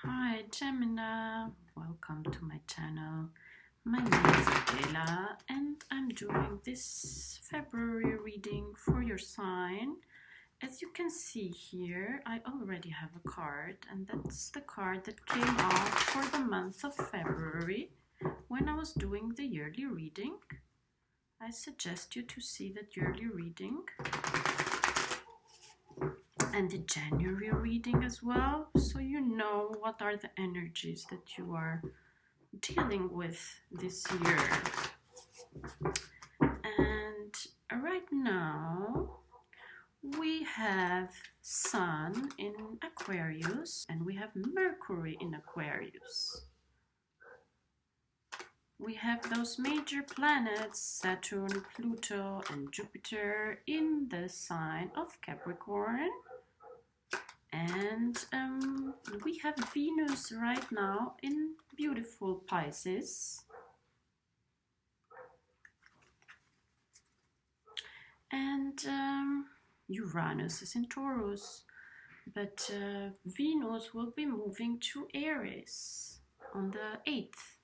Hi Gemini, welcome to my channel. My name is Adela and I'm doing this February reading for your sign. As you can see here, I already have a card, and that's the card that came out for the month of February when I was doing the yearly reading. I suggest you to see that yearly reading and the January reading as well, so you know what are the energies that you are dealing with this year. And right now we have Sun in Aquarius and we have Mercury in Aquarius. We have those major planets, Saturn, Pluto and Jupiter, in the sign of Capricorn. And we have Venus right now in beautiful Pisces. And Uranus is in Taurus. But Venus will be moving to Aries on the 8th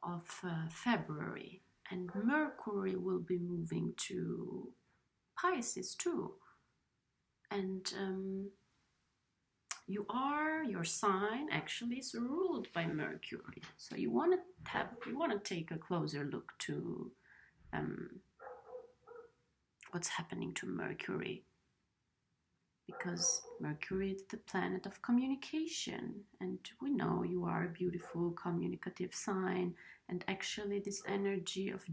of February. And Mercury will be moving to Pisces too. And your sign actually is ruled by Mercury, so you want to take a closer look to what's happening to Mercury, because Mercury is the planet of communication, and we know you are a beautiful communicative sign, and actually this energy of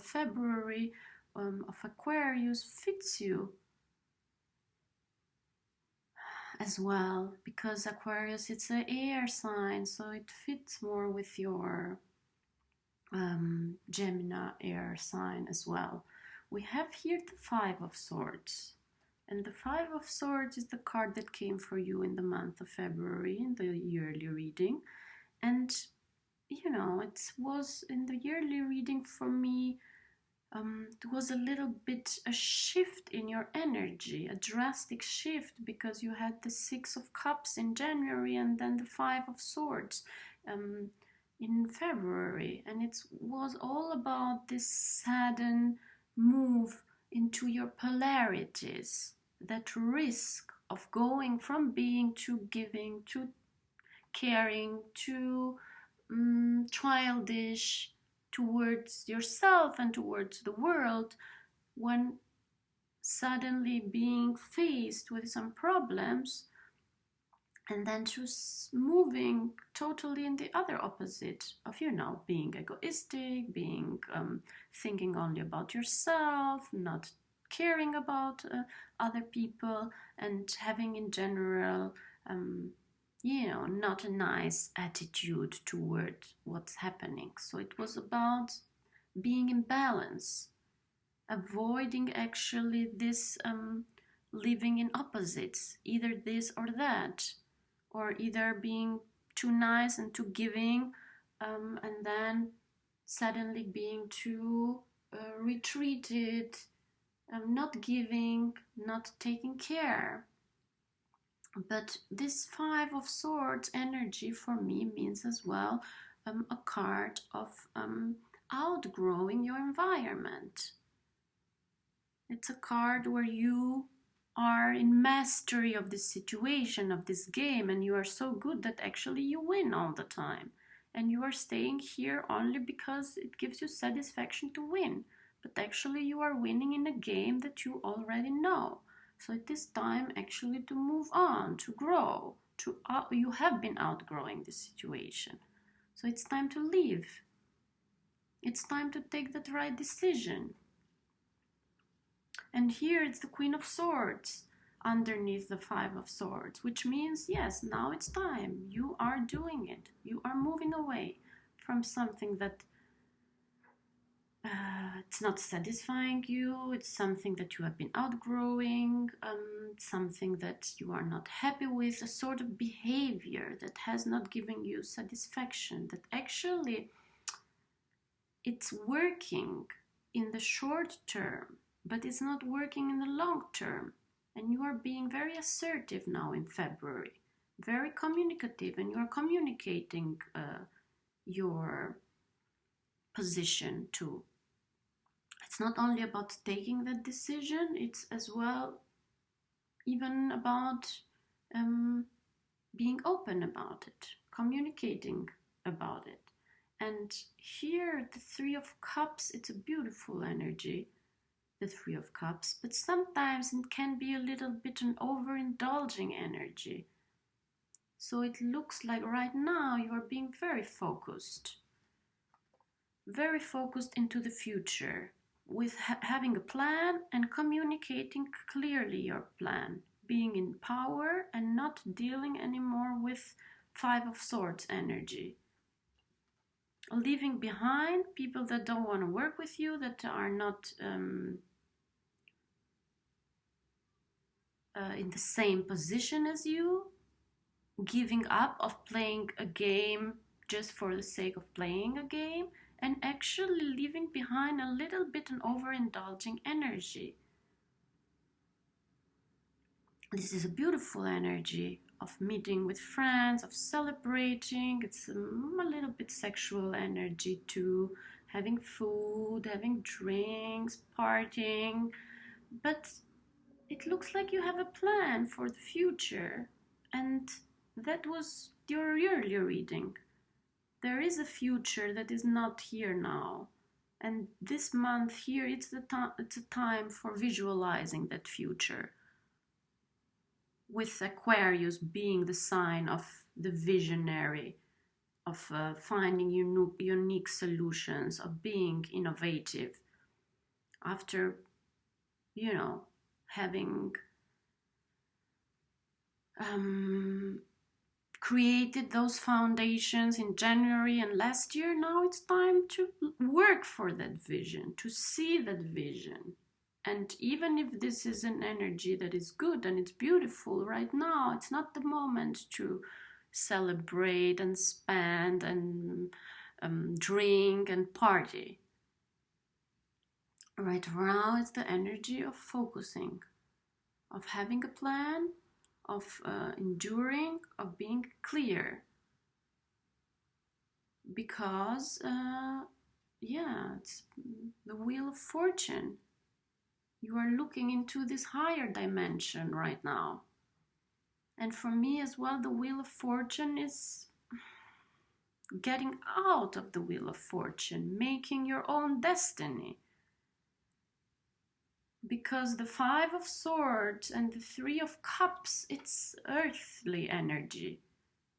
February of Aquarius fits you as well, because Aquarius, it's an air sign, so it fits more with your Gemini air sign as well. We have here the Five of Swords, and the Five of Swords is the card that came for you in the month of February in the yearly reading. And you know, it was in the yearly reading for me, it was a little bit a shift in your energy, a drastic shift, because you had the Six of Cups in January and then the Five of Swords in February, and it was all about this sudden move into your polarities, that risk of going from being to giving to caring to childish towards yourself and towards the world, when suddenly being faced with some problems and then just moving totally in the other opposite of, you know, being egoistic, being thinking only about yourself, not caring about other people, and having in general you know, not a nice attitude toward what's happening. So it was about being in balance, avoiding actually this living in opposites, either this or that, or either being too nice and too giving, and then suddenly being too retreated, not giving, not taking care. But this Five of Swords energy for me means as well a card of outgrowing your environment. It's a card where you are in mastery of this situation, of this game, and you are so good that actually you win all the time. And you are staying here only because it gives you satisfaction to win. But actually you are winning in a game that you already know. So it is time actually to move on, to grow. You have been outgrowing this situation. So it's time to leave. It's time to take that right decision. And here it's the Queen of Swords underneath the Five of Swords, which means, yes, now it's time. You are doing it. You are moving away from something that it's not satisfying you. It's something that you have been outgrowing, something that you are not happy with, a sort of behavior that has not given you satisfaction, that actually it's working in the short term, but it's not working in the long term. And you are being very assertive now in February. very communicative, and you're communicating your position too. It's not only about taking that decision, it's as well even about being open about it, communicating about it. And here, the Three of Cups, it's a beautiful energy, the Three of Cups, but sometimes it can be a little bit an overindulging energy. So it looks like right now you are being very focused into the future, with having a plan and communicating clearly your plan, being in power and not dealing anymore with Five of Swords energy. Leaving behind people that don't want to work with you, that are not in the same position as you, giving up of playing a game just for the sake of playing a game, and actually leaving behind a little bit an overindulging energy. This is a beautiful energy of meeting with friends, of celebrating. It's a little bit sexual energy too, having food, having drinks, partying. But it looks like you have a plan for the future, and that was your earlier reading. There is a future that is not here now, and this month here, it's a time for visualizing that future, with Aquarius being the sign of the visionary, of finding unique solutions, of being innovative, after having created those foundations in January and last year. Now it's time to work for that vision, to see that vision. And even if this is an energy that is good and it's beautiful right now, it's not the moment to celebrate and spend and drink and party. Right now it's the energy of focusing, of having a plan, of enduring, of being clear. Because, it's the Wheel of Fortune. You are looking into this higher dimension right now. And for me as well, the Wheel of Fortune is getting out of the Wheel of Fortune, making your own destiny. Because the Five of Swords and the Three of Cups, it's earthly energy.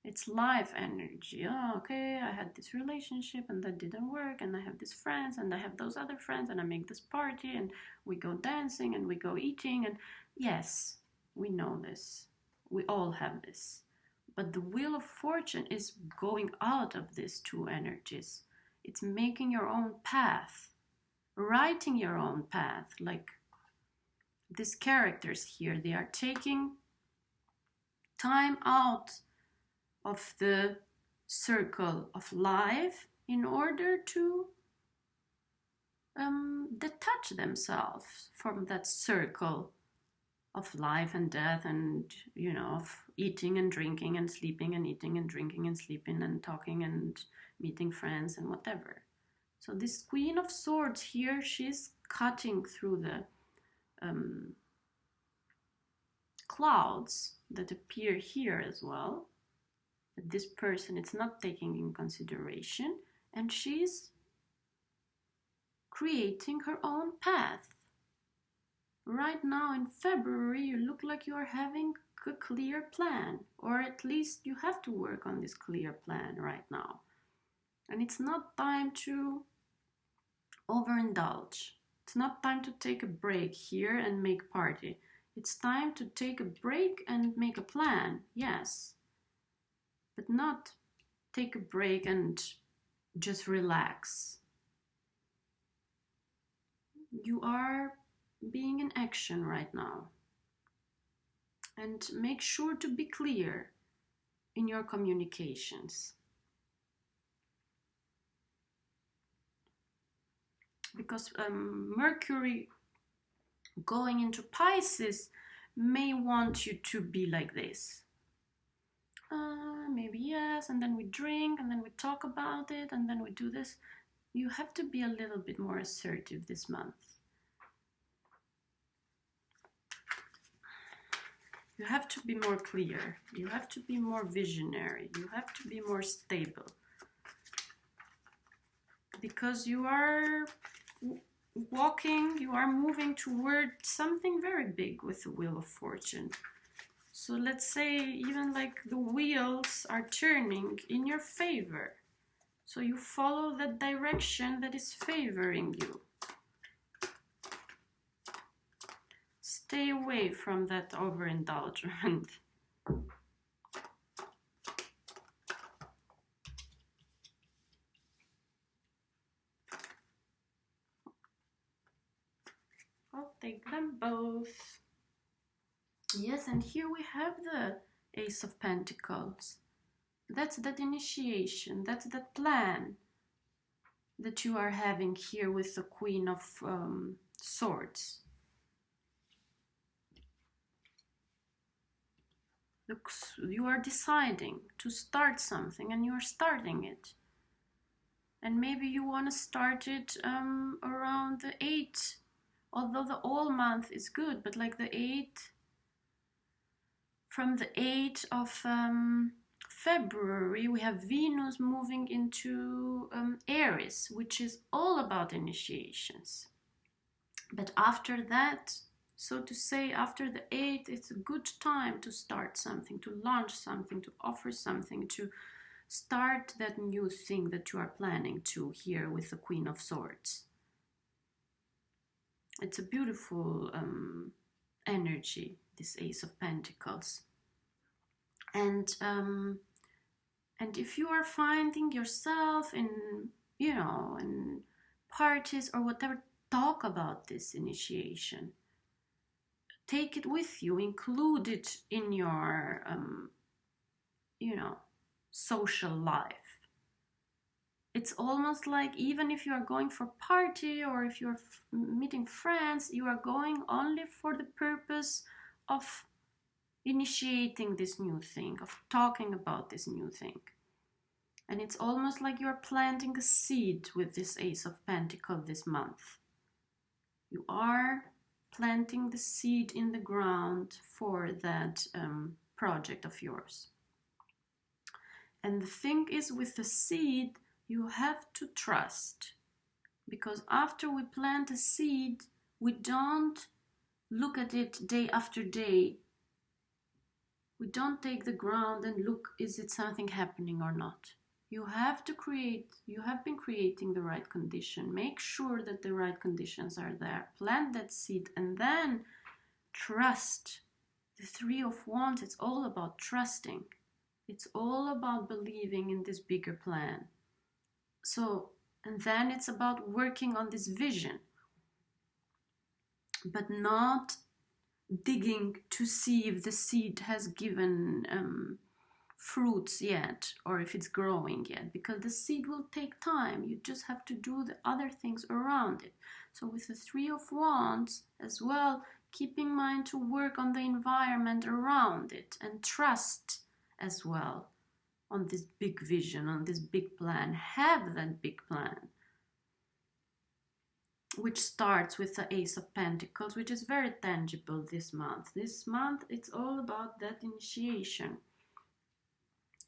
It's life energy. Oh, okay, I had this relationship and that didn't work, and I have these friends and I have those other friends, and I make this party and we go dancing and we go eating, and yes, we know this. We all have this. But the Wheel of Fortune is going out of these two energies. It's making your own path, writing your own path. Like these characters here, they are taking time out of the circle of life in order to detach themselves from that circle of life and death, and of eating and drinking and sleeping and eating and drinking and sleeping and talking and meeting friends and whatever. So this Queen of Swords here, she's cutting through the clouds that appear here as well, that this person is not taking in consideration, and she's creating her own path. Right now in February, you look like you are having a clear plan, or at least you have to work on this clear plan right now. And it's not time to overindulge. It's not time to take a break here and make party. It's time to take a break and make a plan, yes. But not take a break and just relax. You are being in action right now. And make sure to be clear in your communications. Because Mercury going into Pisces may want you to be like this. maybe yes, and then we drink, and then we talk about it, and then we do this. You have to be a little bit more assertive this month. You have to be more clear. You have to be more visionary. You have to be more stable. Because you are walking, you are moving toward something very big with the Wheel of Fortune. So let's say even like the wheels are turning in your favor. So you follow that direction that is favoring you. Stay away from that overindulgence. I'll take them both. Yes, and here we have the Ace of Pentacles. That's that initiation, that's that plan that you are having here with the Queen of Swords. You are deciding to start something and you are starting it. And maybe you want to start it around the 8th, although the whole month is good, but like the 8th, from the 8th of February, we have Venus moving into Aries, which is all about initiations. But after that, so to say, after the 8th, it's a good time to start something, to launch something, to offer something, to start that new thing that you are planning to here with the Queen of Swords. It's a beautiful energy, this Ace of Pentacles. And if you are finding yourself in, you know, in parties or whatever, talk about this initiation. Take it with you, include it in your, you know, social life. It's almost like even if you are going for party or if you're meeting friends, you are going only for the purpose of initiating this new thing, of talking about this new thing. And it's almost like you're planting a seed with this Ace of Pentacles this month. You are planting the seed in the ground for that project of yours. And the thing is, with the seed, you have to trust. Because after we plant a seed, we don't look at it day after day. We don't take the ground and look, is it something happening or not? You have to create, you have been creating the right condition. Make sure that the right conditions are there. Plant that seed and then trust. The Three of Wands, it's all about trusting. It's all about believing in this bigger plan. So, and then it's about working on this vision, but not digging to see if the seed has given fruits yet or if it's growing yet, because the seed will take time. You just have to do the other things around it. So with the Three of Wands as well, keep in mind to work on the environment around it and trust as well on this big vision, on this big plan. Have that big plan, which starts with the Ace of Pentacles, which is very tangible this month. This month, it's all about that initiation.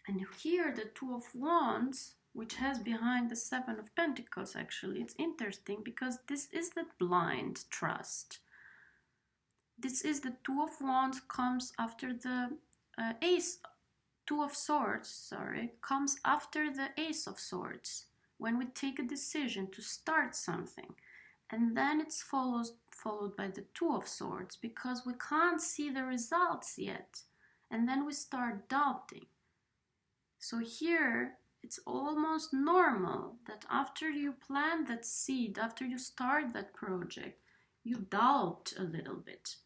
And here, the Two of Wands, which has behind the Seven of Pentacles, actually, it's interesting because this is that blind trust. This is the Two of Wands comes after the Two of Swords, sorry, comes after the Ace of Swords. When we take a decision to start something, and then it's followed by the Two of Swords, because we can't see the results yet, and then we start doubting. So here, it's almost normal that after you plant that seed, after you start that project, you doubt a little bit.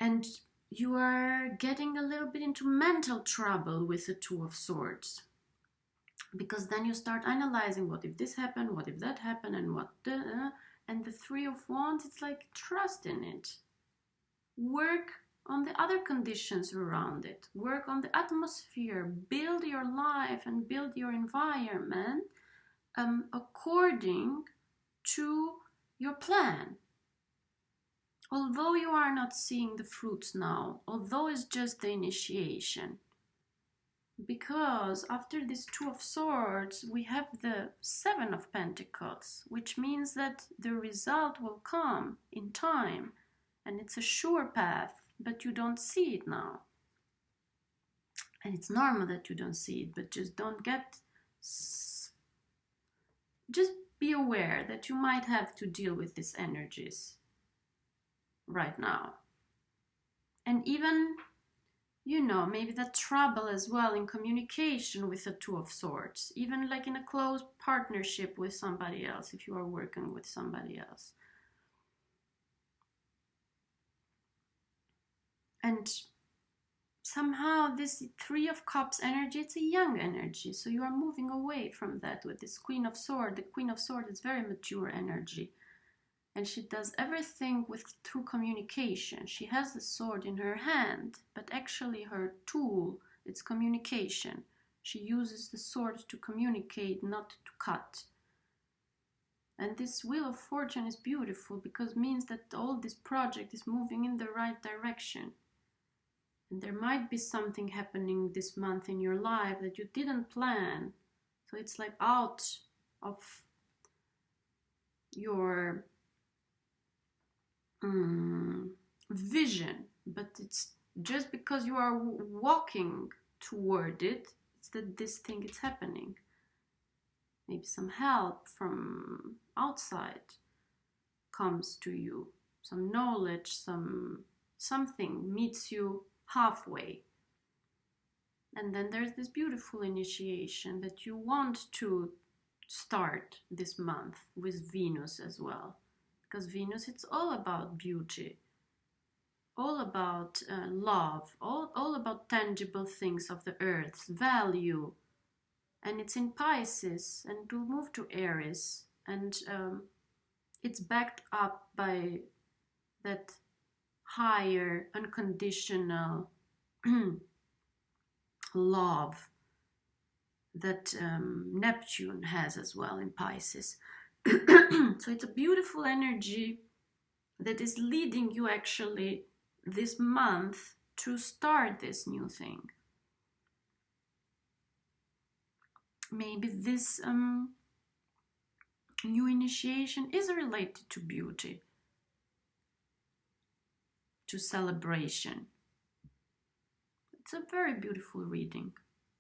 And you are getting a little bit into mental trouble with the Two of Swords. Because then you start analyzing, what if this happened, what if that happened, and what the... and the Three of Wands, it's like, trust in it. Work on the other conditions around it. Work on the atmosphere. Build your life and build your environment according to your plan. Although you are not seeing the fruits now, although it's just the initiation. Because after this Two of Swords, we have the Seven of Pentacles, which means that the result will come in time. And it's a sure path, but you don't see it now. And it's normal that you don't see it, but just don't get... Just be aware that you might have to deal with these energies right now. And even, you know, maybe that trouble as well in communication with the Two of Swords. Even like in a close partnership with somebody else, if you are working with somebody else. And somehow this Three of Cups energy, it's a young energy. So you are moving away from that with this Queen of Swords. The Queen of Swords is very mature energy. And she does everything through communication. She has the sword in her hand, but actually her tool, it's communication. She uses the sword to communicate, not to cut. And this Wheel of Fortune is beautiful because it means that all this project is moving in the right direction. And there might be something happening this month in your life that you didn't plan. So it's like out of your vision, but it's just because you are walking toward it, it's that this thing is happening. Maybe some help from outside comes to you, some knowledge, something meets you halfway. And then there's this beautiful initiation that you want to start this month with Venus as well. Because Venus, it's all about beauty, all about love, all about tangible things of the earth, value. And it's in Pisces, and it will move to Aries. And it's backed up by that higher, unconditional love that Neptune has as well in Pisces. So it's a beautiful energy that is leading you actually this month to start this new thing. Maybe this new initiation is related to beauty, to celebration. It's a very beautiful reading.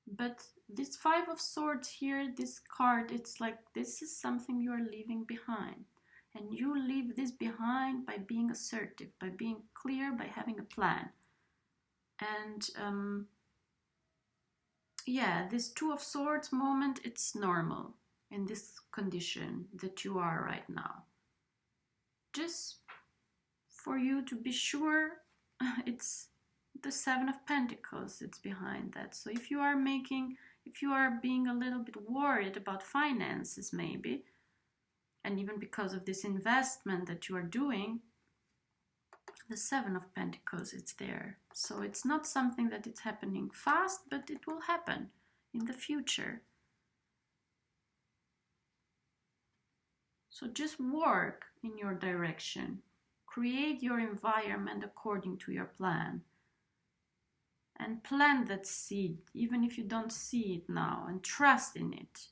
But this Five of Swords here, this card, it's like this is something you are leaving behind. And you leave this behind by being assertive, by being clear, by having a plan. And yeah, this Two of Swords moment, it's normal in this condition that you are right now. Just for you to be sure, it's the Seven of Pentacles, it's behind that. So if you are being a little bit worried about finances maybe, and even because of this investment that you are doing, the Seven of Pentacles, it's there. So it's not something that it's happening fast, but it will happen in the future. So just work in your direction. Create your environment according to your plan. And plant that seed, even if you don't see it now, and trust in it.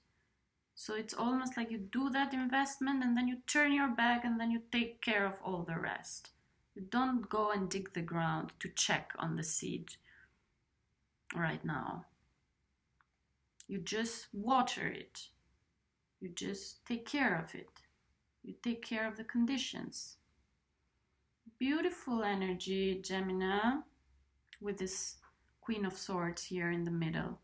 So it's almost like you do that investment and then you turn your back and then you take care of all the rest. You don't go and dig the ground to check on the seed right now. You just water it. You just take care of it. You take care of the conditions. Beautiful energy, Gemini, with this Queen of Swords here in the middle.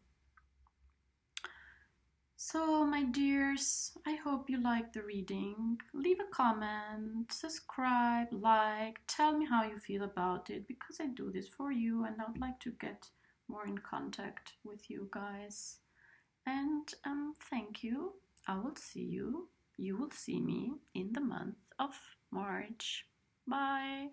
So, my dears, I hope you liked the reading. Leave a comment, subscribe, like, tell me how you feel about it, because I do this for you and I would like to get more in contact with you guys. And thank you. I will see you. You will see me in the month of March. Bye.